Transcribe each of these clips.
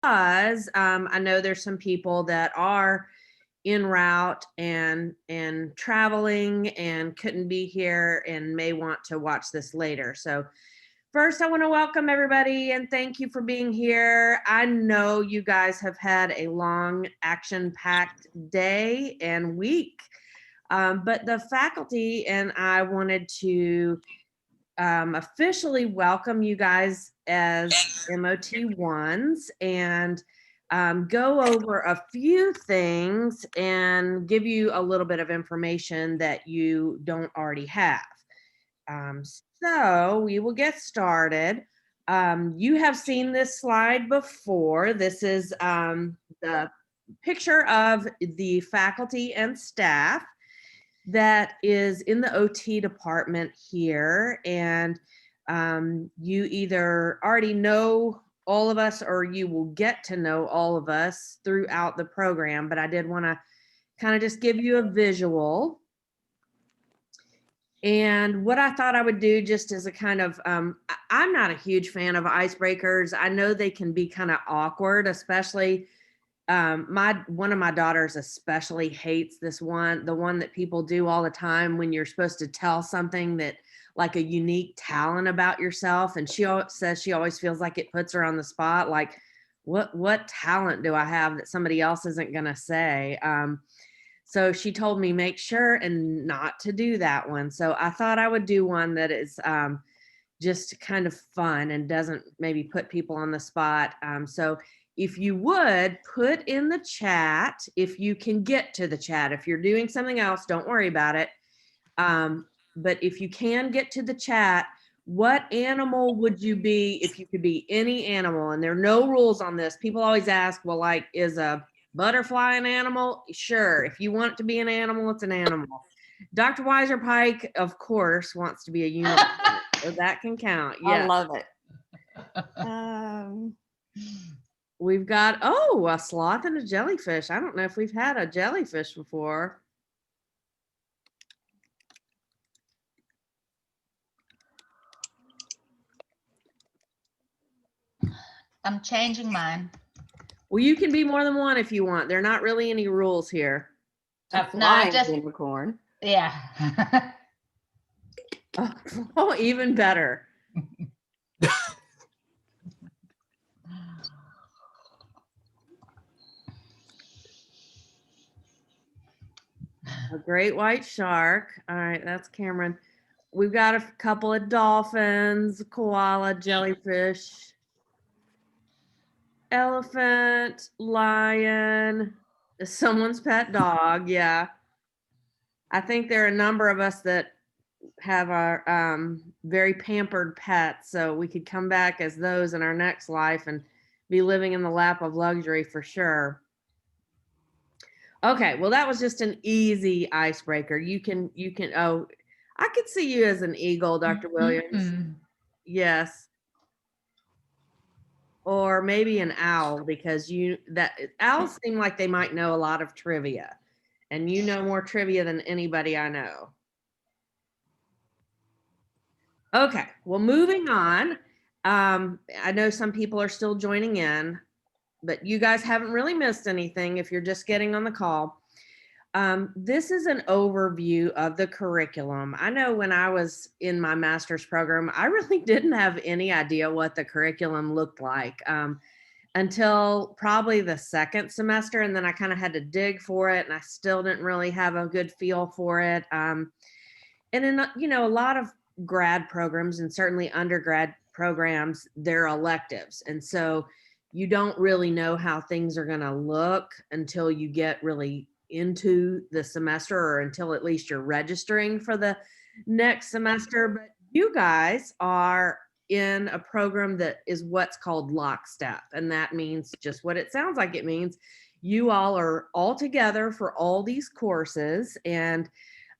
because I know there's some people that are en route and traveling and couldn't be here and may want to watch this later. So first, I want to welcome everybody and thank you for being here. I know you guys have had a long, action-packed day and week, but the faculty and I wanted to officially welcome you guys as MOT ones and go over a few things and give you a little bit of information that you don't already have. So we will get started. You have seen this slide before. This is the picture of the faculty and staff that is in the OT department here. And you either already know all of us or you will get to know all of us throughout the program. But I did want to kind of just give you a visual. And what I thought I would do just as a kind of, I'm not a huge fan of icebreakers. I know they can be kind of awkward, especially one of my daughters especially hates this one, the one that people do all the time when you're supposed to tell something that like a unique talent about yourself. And she says she always feels like it puts her on the spot. Like, what talent do I have that somebody else isn't going to say? So she told me, make sure and not to do that one. So I thought I would do one that is just kind of fun and doesn't maybe put people on the spot. So if you would put in the chat, if you can get to the chat, if you're doing something else, don't worry about it. But if you can get to the chat, what animal would you be if you could be any animal? And there are no rules on this. People always ask, well, like, is a butterfly an animal? Sure. If you want it to be an animal, it's an animal. Dr. Weiser Pike, of course, wants to be a unicorn. So that can count. Yeah. I love it. We've got, a sloth and a jellyfish. I don't know if we've had a jellyfish before. I'm changing mine. Well, you can be more than one if you want. There are not really any rules here. No, just unicorn. Yeah. Oh, even better. A great white shark. All right, that's Cameron. We've got a couple of dolphins, koala, jellyfish, elephant, lion, someone's pet dog. Yeah. I think there are a number of us that have our very pampered pets, so we could come back as those in our next life and be living in the lap of luxury for sure. Okay, well, that was just an easy icebreaker. You can, I could see you as an eagle, Dr. Williams. Yes. Or maybe an owl, because owls seem like they might know a lot of trivia, and you know more trivia than anybody I know. Okay, well, moving on. I know some people are still joining in, but you guys haven't really missed anything if you're just getting on the call. This is an overview of the curriculum. I know when I was in my master's program, I really didn't have any idea what the curriculum looked like until probably the second semester. And then I kind of had to dig for it, and I still didn't really have a good feel for it. And in, a lot of grad programs and certainly undergrad programs, they're electives. And so you don't really know how things are going to look until you get really into the semester, or until at least you're registering for the next semester. But you guys are in a program that is what's called lockstep. And that means just what it sounds like it means. You all are all together for all these courses. And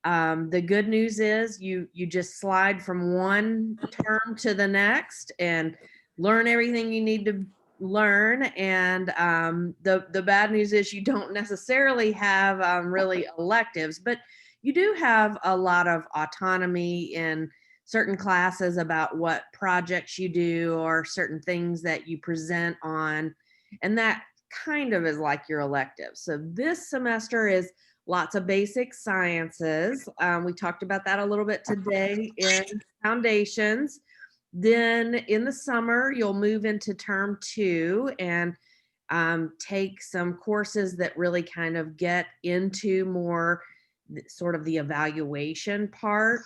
the good news is you just slide from one term to the next and learn everything you need to learn. And the bad news is you don't necessarily have really electives, but you do have a lot of autonomy in certain classes about what projects you do or certain things that you present on And that kind of is like your elective. So this semester is lots of basic sciences. We talked about that a little bit today in foundations. Then in the summer, you'll move into term 2 and take some courses that really kind of get into more sort of the evaluation part.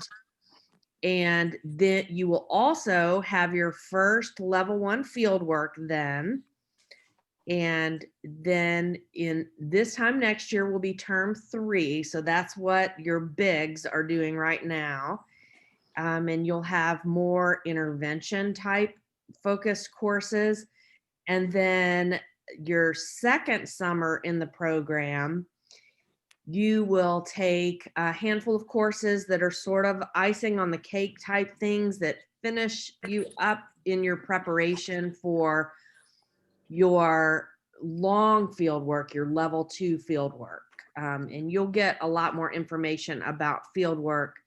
And then you will also have your first level 1 field work then. And then in this time next year will be term 3. So that's what your bigs are doing right now. And you'll have more intervention type focused courses. And then your second summer in the program, you will take a handful of courses that are sort of icing on the cake type things that finish you up in your preparation for your long field work, your level 2 field work. And you'll get a lot more information about field work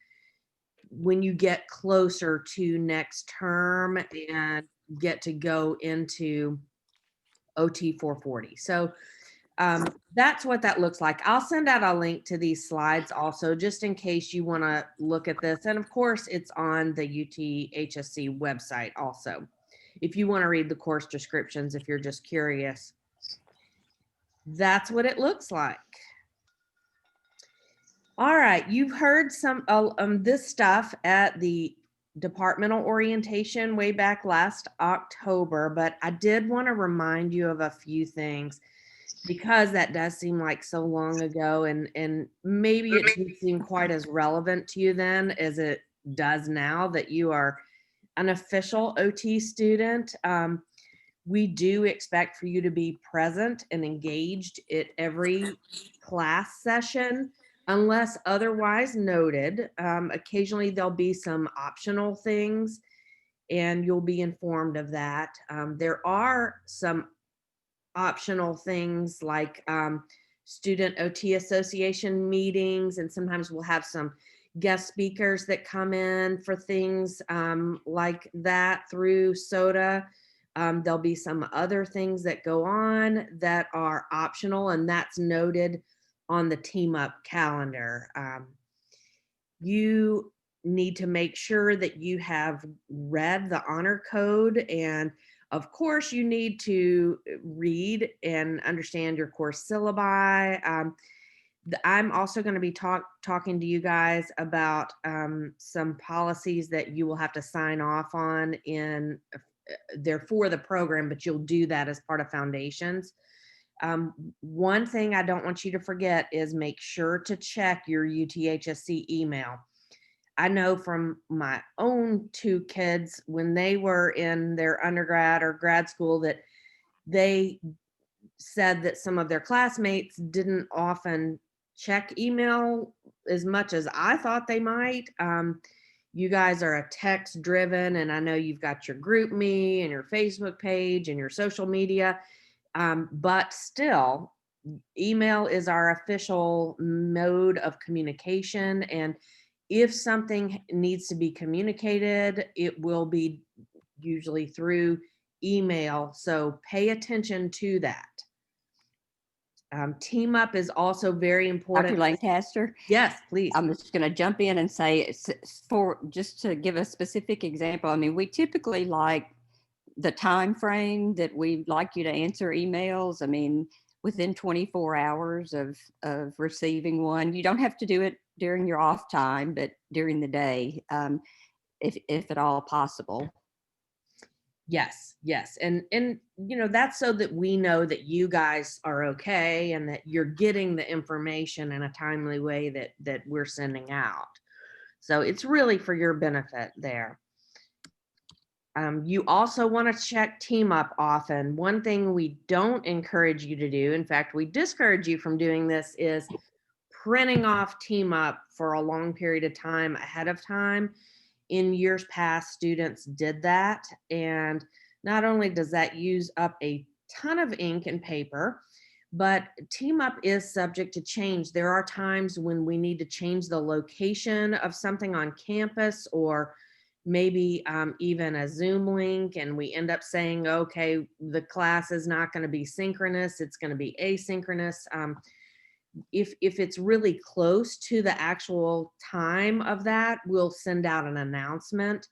when you get closer to next term and get to go into OT 440. So that's what that looks like. I'll send out a link to these slides also, just in case you want to look at this. And of course, it's on the UTHSC website also, if you want to read the course descriptions, if you're just curious. That's what it looks like. All right, you've heard some this stuff at the departmental orientation way back last October, but I did want to remind you of a few things because that does seem like so long ago, and maybe it didn't seem quite as relevant to you then as it does now that you are an official OT student. We do expect for you to be present and engaged at every class session, unless otherwise noted. Occasionally there'll be some optional things and you'll be informed of that. There are some optional things like student OT association meetings, and sometimes we'll have some guest speakers that come in for things like that through SOTA. There'll be some other things that go on that are optional, and that's noted on the Team Up calendar. You need to make sure that you have read the honor code, and of course you need to read and understand your course syllabi. I'm also going to be talking to you guys about some policies that you will have to sign off on in they're for the program, but you'll do that as part of foundations. One thing I don't want you to forget is make sure to check your UTHSC email. I know from my own 2 kids when they were in their undergrad or grad school that they said that some of their classmates didn't often check email as much as I thought they might. You guys are a text driven, and I know you've got your group me and your Facebook page and your social media, but still email is our official mode of communication. And if something needs to be communicated, it will be usually through email. So pay attention to that. Team Up is also very important. Dr. Lancaster? Yes, please. I'm just going to jump in and say, for just to give a specific example, I mean, we typically like the time frame that we like you to answer emails. I mean, within 24 hours of receiving one. You don't have to do it during your off time, but during the day, if at all possible. Yes. And you know, that's so that we know that you guys are okay and that you're getting the information in a timely way that we're sending out. So it's really for your benefit there. You also want to check Team Up often. One thing we don't encourage you to do, in fact, we discourage you from doing this, is printing off Team Up for a long period of time ahead of time. In years past, students did that. And not only does that use up a ton of ink and paper, but Team Up is subject to change. There are times when we need to change the location of something on campus, or maybe even a Zoom link, and we end up saying, okay, the class is not going to be synchronous, it's going to be asynchronous. If it's really close to the actual time of that, we'll send out an announcement.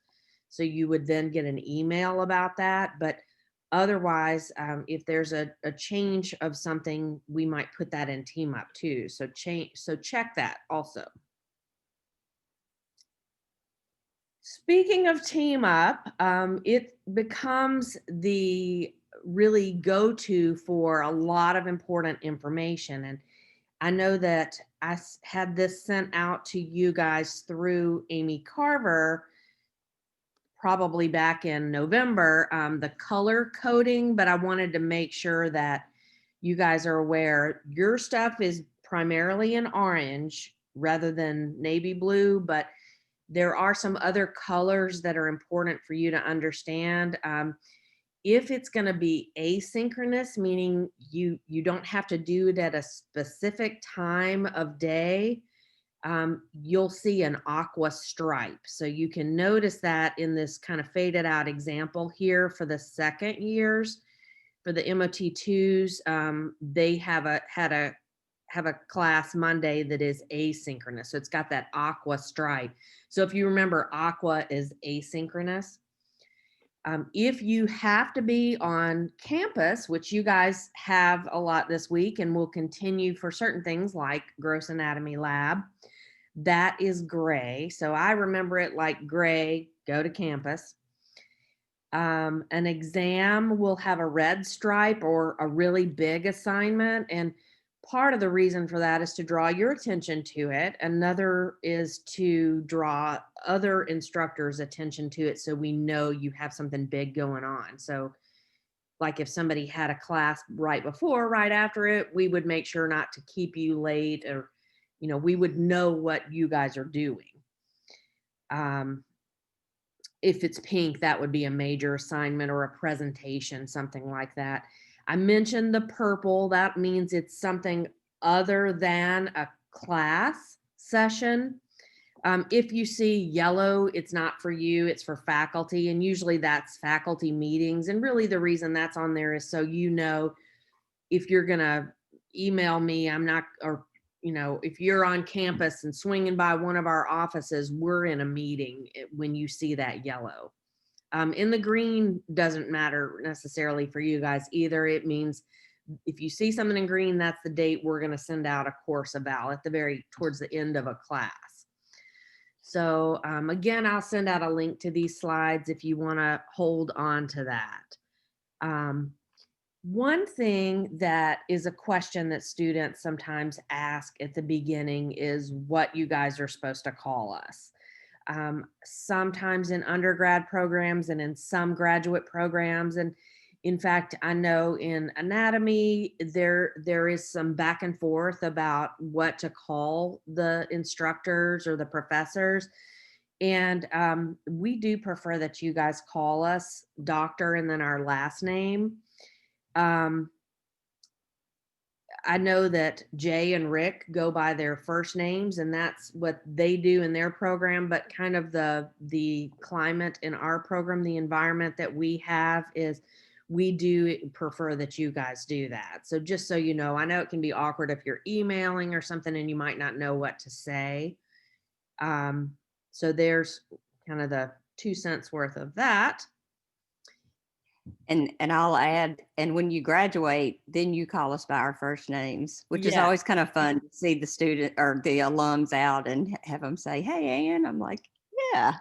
So you would then get an email about that. But otherwise, if there's a change of something, we might put that in Team Up too. So check that also. Speaking of Team Up, it becomes the really go-to for a lot of important information. And I know that I had this sent out to you guys through Amy Carver probably back in November, the color coding, but I wanted to make sure that you guys are aware your stuff is primarily in orange rather than navy blue, but there are some other colors that are important for you to understand. If it's going to be asynchronous, meaning you don't have to do it at a specific time of day, you'll see an aqua stripe. So you can notice that in this kind of faded out example here for the second years. For the MOT2s, they have a class Monday that is asynchronous. So it's got that aqua stripe. So if you remember, aqua is asynchronous. If you have to be on campus, which you guys have a lot this week and will continue for certain things like gross anatomy lab, that is gray. So I remember it like gray, go to campus. An exam will have a red stripe or a really big assignment. And part of the reason for that is to draw your attention to it. Another is to draw other instructors' attention to it so we know you have something big going on. So like if somebody had a class right before, right after it, we would make sure not to keep you late, or, we would know what you guys are doing. If it's pink, that would be a major assignment or a presentation, something like that. I mentioned the purple. That means it's something other than a class session. If you see yellow, it's not for you, it's for faculty. And usually that's faculty meetings. And really the reason that's on there is so if you're going to email me, if you're on campus and swinging by one of our offices, we're in a meeting when you see that yellow. In the green doesn't matter necessarily for you guys either. It means if you see something in green, that's the date we're going to send out a course eval at towards the end of a class. So again, I'll send out a link to these slides if you want to hold on to that. One thing that is a question that students sometimes ask at the beginning is what you guys are supposed to call us. Sometimes in undergrad programs and in some graduate programs. And in fact, I know in anatomy, there is some back and forth about what to call the instructors or the professors. And we do prefer that you guys call us doctor and then our last name. I know that Jay and Rick go by their first names, and that's what they do in their program, but kind of the climate in our program, the environment that we have is we do prefer that you guys do that. So just so you know, I know it can be awkward if you're emailing or something and you might not know what to say. So there's kind of the 2 cents worth of that. And I'll add, and when you graduate, then you call us by our first names, which is Yeah. always kind of fun to see the student or the alums out and have them say, "Hey, Ann." I'm like, "Yeah."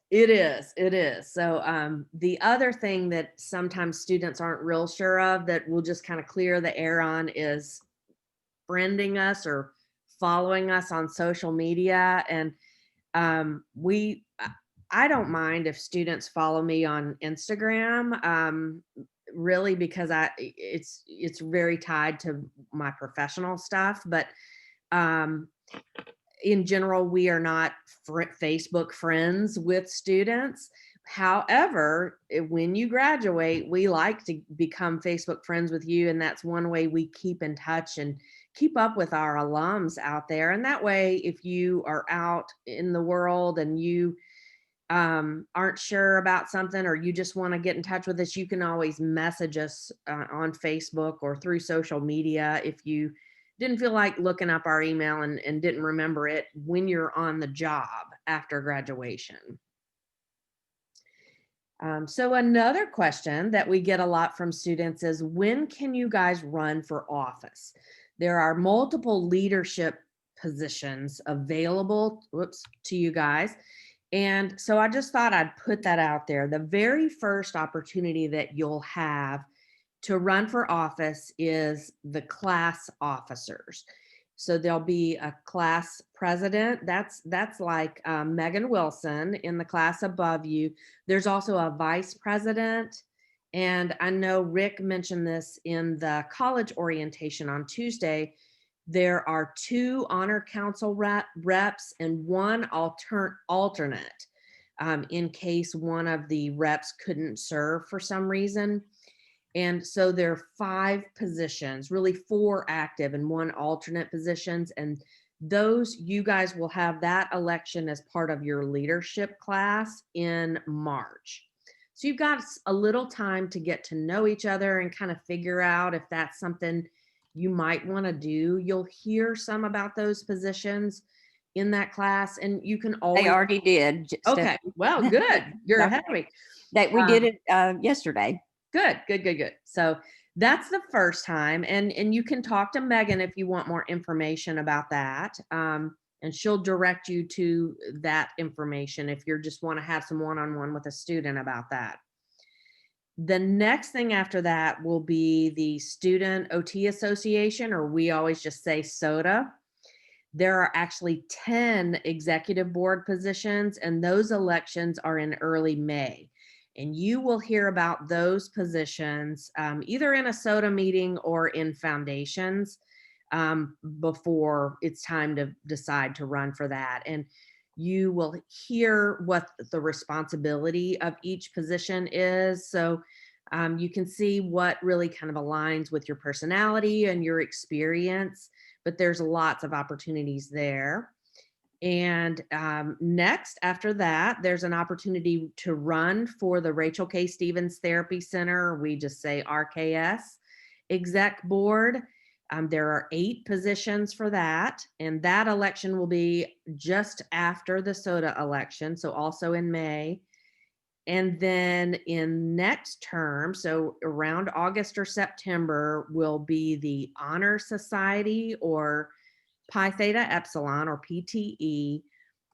It is. So the other thing that sometimes students aren't real sure of that we'll just kind of clear the air on is friending us or following us on social media. And I don't mind if students follow me on Instagram, really, because it's very tied to my professional stuff. But in general, we are not Facebook friends with students. However, when you graduate, we like to become Facebook friends with you. And that's one way we keep in touch and keep up with our alums out there. And that way, if you are out in the world and you aren't sure about something, or you just want to get in touch with us, you can always message us on Facebook or through social media if you didn't feel like looking up our email and didn't remember it when you're on the job after graduation. So another question that we get a lot from students is, when can you guys run for office? There are multiple leadership positions available, to you guys. And so I just thought I'd put that out there. The very first opportunity that you'll have to run for office is the class officers. So there'll be a class president. That's like Megan Wilson in the class above you. There's also a vice president. And I know Rick mentioned this in the college orientation on Tuesday. There are 2 honor council reps and 1 alternate in case one of the reps couldn't serve for some reason. And so there are 5 positions, really 4 active and 1 alternate positions. And those, you guys will have that election as part of your leadership class in March. So you've got a little time to get to know each other and kind of figure out if that's something you might want to do. You'll hear some about those positions in that class, and you can always. They already did. Okay, Stephanie. well, good. You're ahead of me. That we did it yesterday. Good. So that's the first time. And you can talk to Megan if you want more information about that. And she'll direct you to that information if you just want to have some one-on-one with a student about that. The next thing after that will be the Student OT Association, or we always just say SOTA. There are actually 10 executive board positions, and those elections are in early May. And you will hear about those positions either in a SOTA meeting or in foundations before it's time to decide to run for that. And you will hear what the responsibility of each position is. So you can see what really kind of aligns with your personality and your experience, but there's lots of opportunities there. And next, after that, there's an opportunity to run for the Rachel K. Stevens Therapy Center. We just say RKS exec board. There are 8 positions for that. And that election will be just after the SOTA election, so also in May. And then in next term, so around August or September, will be the Honor Society or Pi Theta Epsilon or PTE.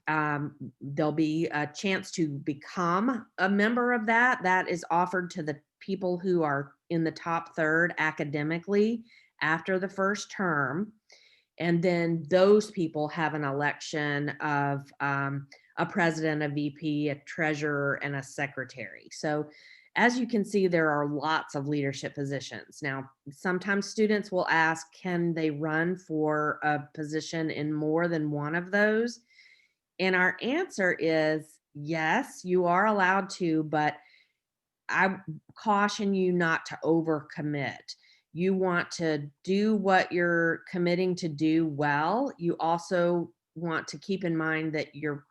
There'll be a chance to become a member of that. That is offered to the people who are in the top third academically after the first term. And then those people have an election of a president, a VP, a treasurer, and a secretary. So as you can see, there are lots of leadership positions. Now, sometimes students will ask, can they run for a position in more than one of those? And our answer is yes, you are allowed to, but I caution you not to overcommit. You want to do what you're committing to do well. You also want to keep in mind that your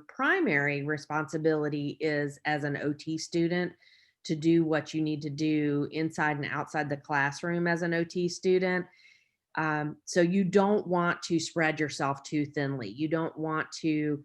primary responsibility is, as an OT student, to do what you need to do inside and outside the classroom as an OT student. So you don't want to spread yourself too thinly. You don't want to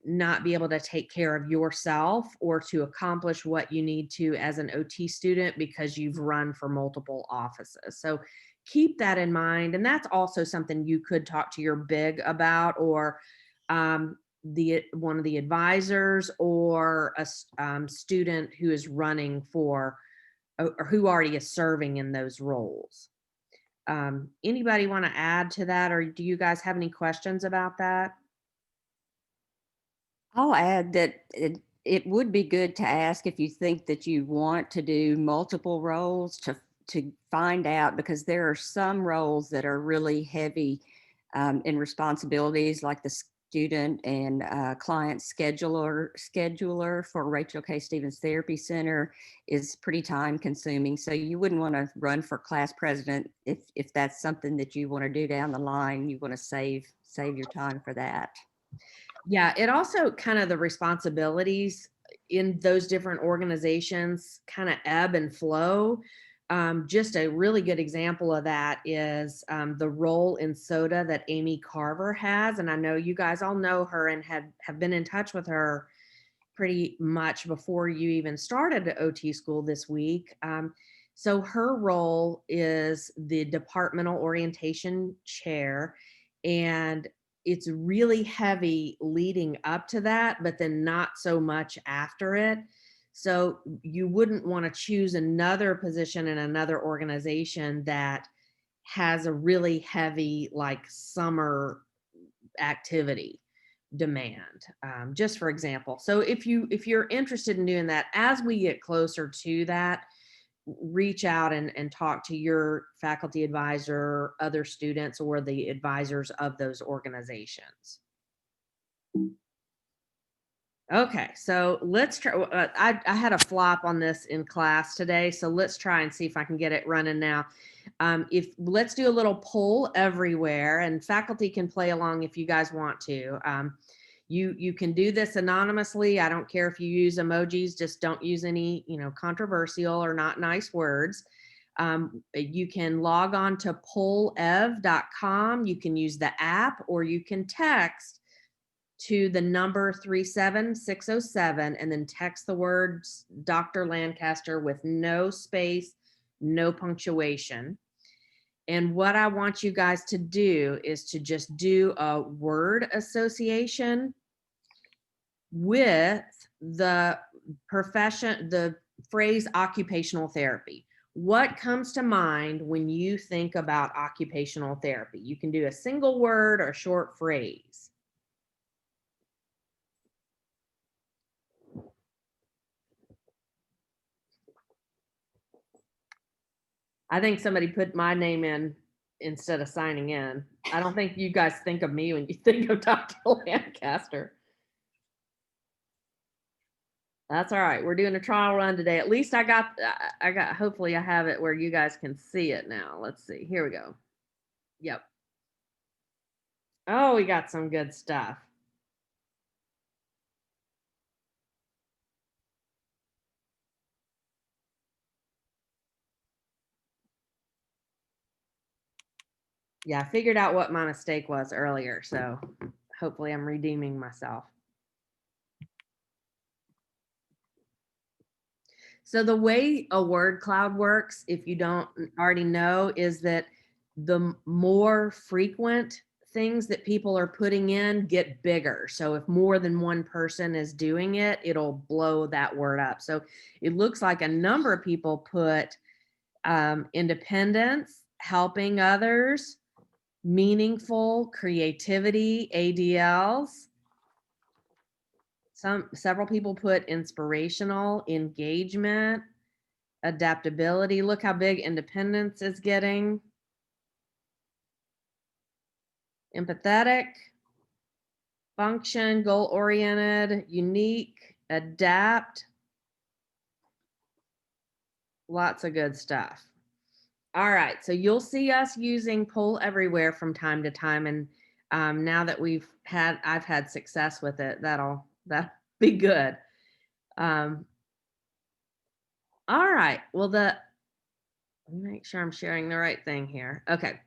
not be able to take care of yourself or to accomplish what you need to as an OT student because you've run for multiple offices. So keep that in mind. And that's also something you could talk to your big about, or one of the advisors, or a student who is running for, or who already is serving in those roles. Anybody want to add to that, or do you guys have any questions about that? I'll add that it would be good to ask if you think that you want to do multiple roles to find out, because there are some roles that are really heavy in responsibilities, like the student and client scheduler for Rachel K. Stevens Therapy Center is pretty time consuming. So you wouldn't want to run for class president if that's something that you want to do down the line. You want to save your time for that. Yeah, it also kind of the responsibilities in those different organizations kind of ebb and flow. Just a really good example of that is the role in soda that Amy Carver has. And I know you guys all know her and have been in touch with her pretty much before you even started at OT school this week. So her role is the departmental orientation chair, and it's really heavy leading up to that, but then not so much after it. So you wouldn't want to choose another position in another organization that has a really heavy like summer activity demand, just for example. So if you're interested in doing that, as we get closer to that, reach out and talk to your faculty advisor, other students, or the advisors of those organizations. Okay, so let's try. I had a flop on this in class today, so let's try and see if I can get it running now. If let's do a little poll everywhere, and faculty can play along if you guys want to. You can do this anonymously. I don't care if you use emojis, just don't use any controversial or not nice words. You can log on to pollev.com. You can use the app, or you can text to the number 37607 and then text the words Dr. Lancaster with no space, no punctuation. And what I want you guys to do is to just do a word association with the profession, the phrase occupational therapy. What comes to mind when you think about occupational therapy? You can do a single word or short phrase. I think somebody put my name in instead of signing in. I don't think you guys think of me when you think of Dr. Lancaster. That's all right. We're doing a trial run today. At least I got, hopefully I have it where you guys can see it now. Let's see. Here we go. Yep. Oh, we got some good stuff. Yeah, I figured out what my mistake was earlier. So hopefully I'm redeeming myself. So the way a word cloud works, if you don't already know, is that the more frequent things that people are putting in get bigger. So if more than one person is doing it, it'll blow that word up. So it looks like a number of people put independence, helping others, meaningful, creativity, ADLs. Several people put inspirational, engagement, adaptability. Look how big independence is getting. Empathetic, function, goal-oriented, unique, adapt. Lots of good stuff. All right, so you'll see us using Poll Everywhere from time to time, and now that I've had success with it, that'll be good. All right, well, let me make sure I'm sharing the right thing here. Okay,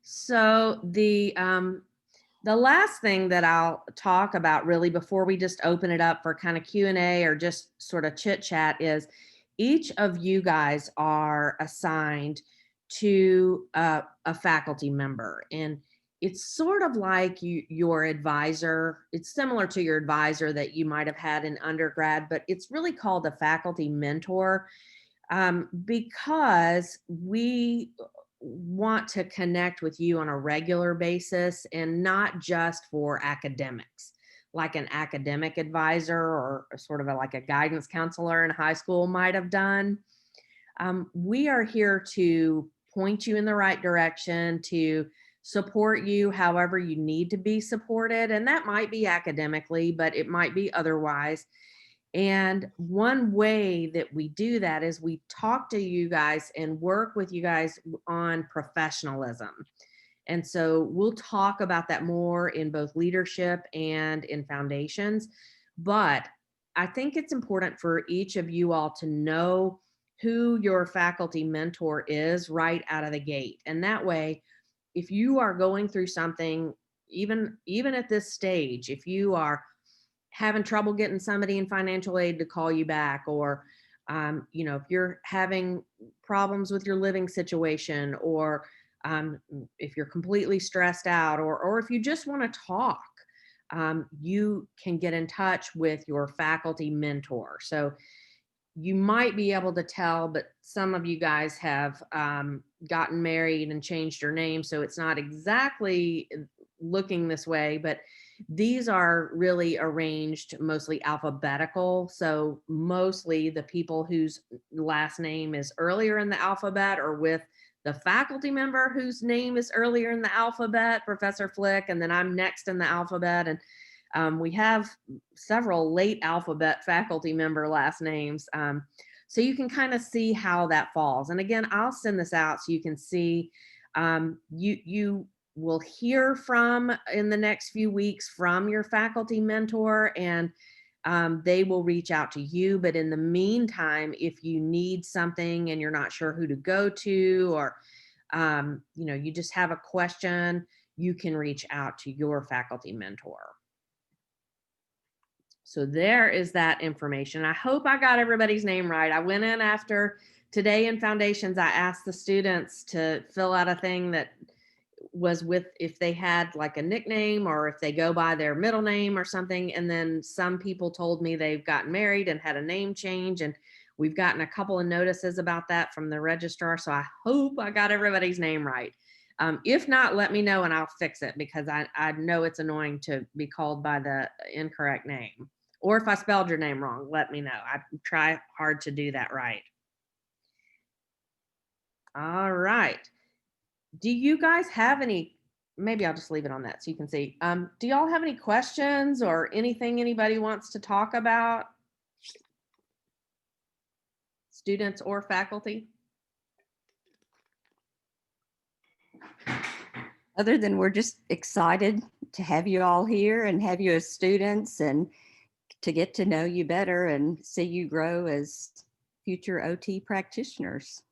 so the last thing that I'll talk about really before we just open it up for kind of Q&A or just sort of chit chat is each of you guys are assigned to a faculty member, and it's sort of like your advisor. It's similar to your advisor that you might have had in undergrad, but it's really called a faculty mentor, because we want to connect with you on a regular basis and not just for academics, like an academic advisor or sort of like a guidance counselor in high school might have done. We are here to point you in the right direction, to support you however you need to be supported. And that might be academically, but it might be otherwise. And one way that we do that is we talk to you guys and work with you guys on professionalism. And so we'll talk about that more in both leadership and in foundations. But I think it's important for each of you all to know who your faculty mentor is right out of the gate. And that way, if you are going through something, even at this stage, if you are having trouble getting somebody in financial aid to call you back, or if you're having problems with your living situation, or if you're completely stressed out, or if you just want to talk, you can get in touch with your faculty mentor. So you might be able to tell, but some of you guys have gotten married and changed your name, so it's not exactly looking this way, but these are really arranged mostly alphabetical. So mostly the people whose last name is earlier in the alphabet are with the faculty member whose name is earlier in the alphabet, Professor Flick, and then I'm next in the alphabet. And we have several late alphabet faculty member last names. So you can kind of see how that falls. And again, I'll send this out so you can see. You will hear from in the next few weeks from your faculty mentor, and they will reach out to you. But in the meantime, if you need something and you're not sure who to go to, or you just have a question, you can reach out to your faculty mentor. So there is that information. I hope I got everybody's name right. I went in after today in foundations, I asked the students to fill out a thing that was with if they had like a nickname or if they go by their middle name or something. And then some people told me they've gotten married and had a name change. And we've gotten a couple of notices about that from the registrar. So I hope I got everybody's name right. If not, let me know and I'll fix it, because I know it's annoying to be called by the incorrect name. Or if I spelled your name wrong, let me know. I try hard to do that right. All right. Do you guys have any, maybe I'll just leave it on that so you can see. Do y'all have any questions or anything anybody wants to talk about? Students or faculty? Other than we're just excited to have you all here and have you as students and to get to know you better and see you grow as future OT practitioners.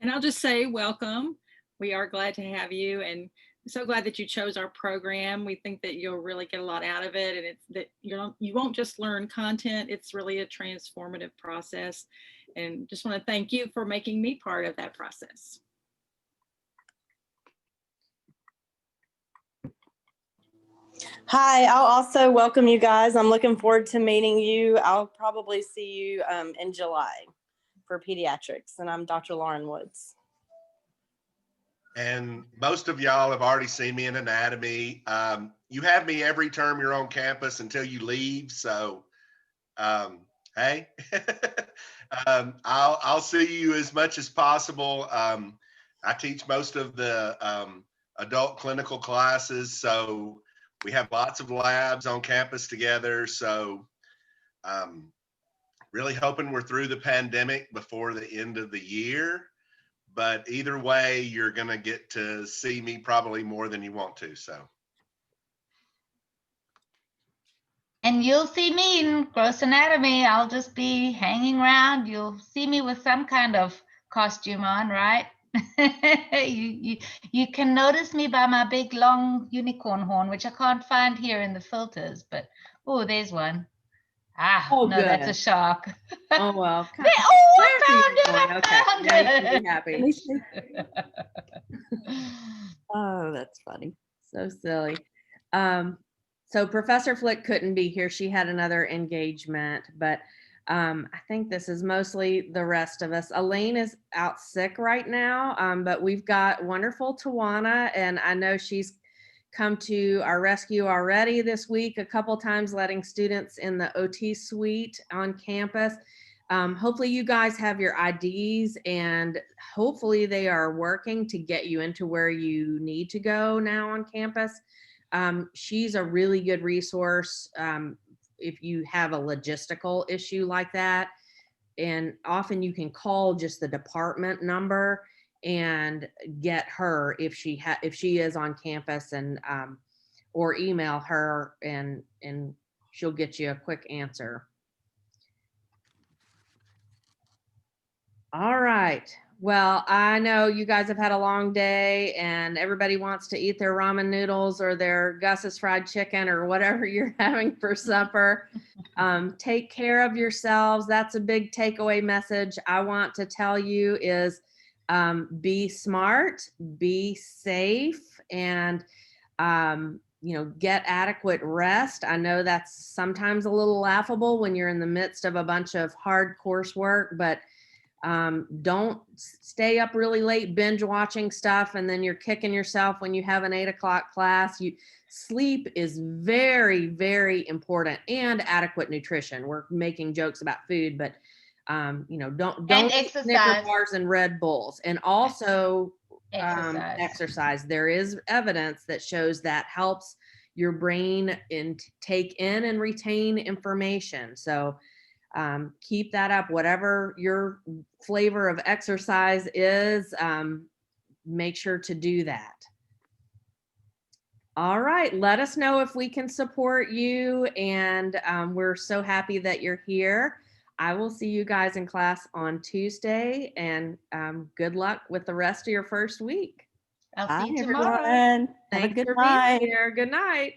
And I'll just say welcome. We are glad to have you, and I'm so glad that you chose our program. We think that you'll really get a lot out of it, and it's that you won't just learn content. It's really a transformative process, and just want to thank you for making me part of that process. Hi, I'll also welcome you guys. I'm looking forward to meeting you. I'll probably see you in July for pediatrics, and I'm Dr. Lauren Woods. And most of y'all have already seen me in anatomy. You have me every term you're on campus until you leave. So, hey, I'll see you as much as possible. I teach most of the adult clinical classes, so we have lots of labs on campus together. So, really hoping we're through the pandemic before the end of the year. But either way, you're going to get to see me probably more than you want to. So. And you'll see me in gross anatomy. I'll just be hanging around. You'll see me with some kind of costume on, right? You can notice me by my big long unicorn horn, which I can't find here in the filters, but oh, there's one. Ah, Oh, no, good. that's a shark. Oh, well. I found Okay. it. Now you can be happy. Oh, that's funny. So silly. So Professor Flick couldn't be here. She had another engagement, but I think this is mostly the rest of us. Elaine is out sick right now, but we've got wonderful Tawana, and I know she's come to our rescue already this week a couple times, letting students in the OT suite on campus. Hopefully you guys have your IDs, and hopefully they are working to get you into where you need to go now on campus. She's a really good resource if you have a logistical issue like that. And often you can call just the department number and get her if she is on campus, and or email her and she'll get you a quick answer. All right. Well, I know you guys have had a long day and everybody wants to eat their ramen noodles or their Gus's fried chicken or whatever you're having for supper. Take care of yourselves. That's a big takeaway message I want to tell you is be smart, be safe, and get adequate rest. I know that's sometimes a little laughable when you're in the midst of a bunch of hard coursework, but don't stay up really late binge watching stuff and then you're kicking yourself when you have an 8 o'clock class. Sleep is very, very important, and adequate nutrition. We're making jokes about food, but don't eat Snicker exercise. bars and Red Bulls. And also Exercise. There is evidence that shows that helps your brain take in and retain information. So keep that up, whatever your flavor of exercise is, make sure to do that. All right, let us know if we can support you, and we're so happy that you're here. I will see you guys in class on Tuesday, and good luck with the rest of your first week. I'll Bye, see you tomorrow. everyone. Have a Thanks good for night. being here. Good night.